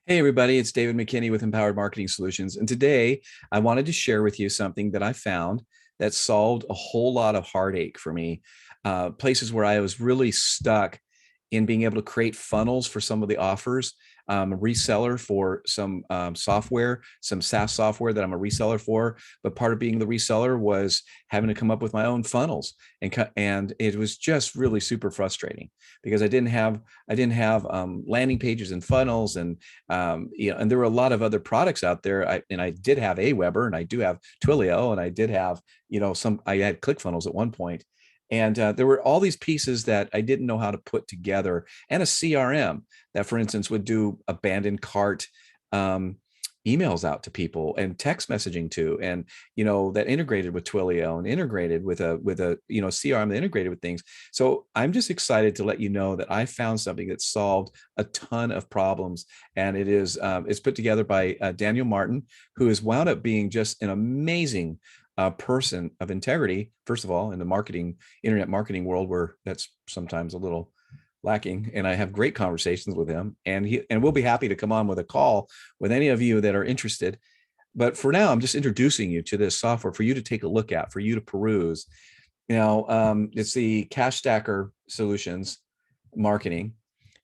Hey everybody, it's David McKinney with Empowered Marketing Solutions. And today I wanted to share with you something that I found that solved a whole lot of heartache for me. Places where I was really stuck in being able to create funnels for some of the offers. A reseller for some software, some SaaS software that I'm a reseller for. But part of being the reseller was having to come up with my own funnels, and it was just really super frustrating because I didn't have landing pages and funnels, and and there were a lot of other products out there. I did have Aweber, and I do have Twilio, and I did have I had ClickFunnels at one point. And there were all these pieces that I didn't know how to put together, and a CRM that, for instance, would do abandoned cart um, emails out to people and text messaging too, and that integrated with Twilio and integrated with a CRM that integrated with things. So I'm just excited to let you know that I found something that solved a ton of problems, and it's put together by Daniel Martin, who has wound up being just an amazing person of integrity, first of all, in the internet marketing world, where that's sometimes a little lacking. And I have great conversations with him, and we'll be happy to come on with a call with any of you that are interested. But for now, I'm just introducing you to this software for you to take a look at, for you to peruse. It's the Cash Stacker Solutions Marketing,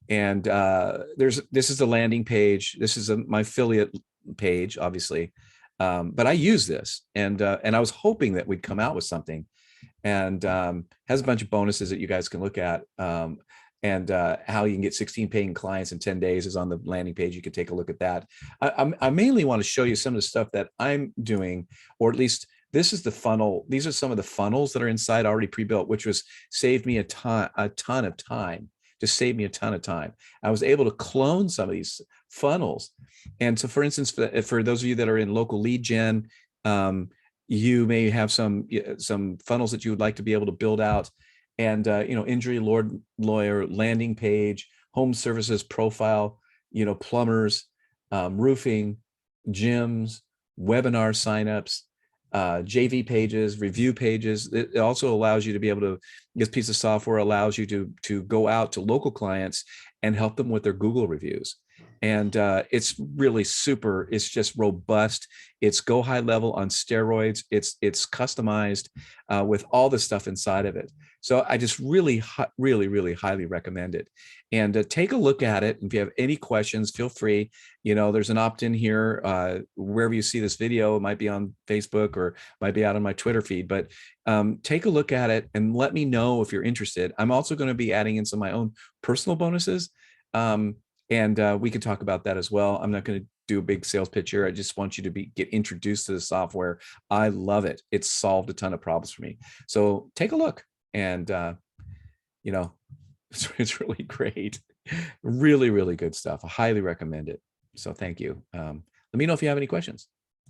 and this is the landing page. This is my affiliate page, obviously. But I use this, and I was hoping that we'd come out with something, and has a bunch of bonuses that you guys can look at. And how you can get 16 paying clients in 10 days is on the landing page. You can take a look at that. I mainly want to show you some of the stuff that I'm doing, or at least this is the funnel. These are some of the funnels that are inside already pre-built, which was saved me a ton of time. Just saved me a ton of time. I was able to clone some of these funnels. And so, for instance, for those of you that are in local lead gen, you may have some funnels that you would like to be able to build out. And injury lawyer landing page, home services profile, plumbers, roofing, gyms, webinar signups, JV pages, review pages. It also allows you to be able to, this piece of software allows you to go out to local clients and help them with their Google reviews. And it's really super. It's just robust. It's go high level on steroids. It's customized with all the stuff inside of it. So I just really, really highly recommend it. And take a look at it. If you have any questions, feel free. There's an opt-in here. Wherever you see this video, it might be on Facebook or might be out on my Twitter feed. But take a look at it and let me know if you're interested. I'm also going to be adding in some of my own personal bonuses. And we can talk about that as well. I'm not going to do a big sales pitch here. I just want you to get introduced to the software. I love it. It's solved a ton of problems for me. So take a look, and it's really great. Really, really good stuff. I highly recommend it. So thank you. Let me know if you have any questions.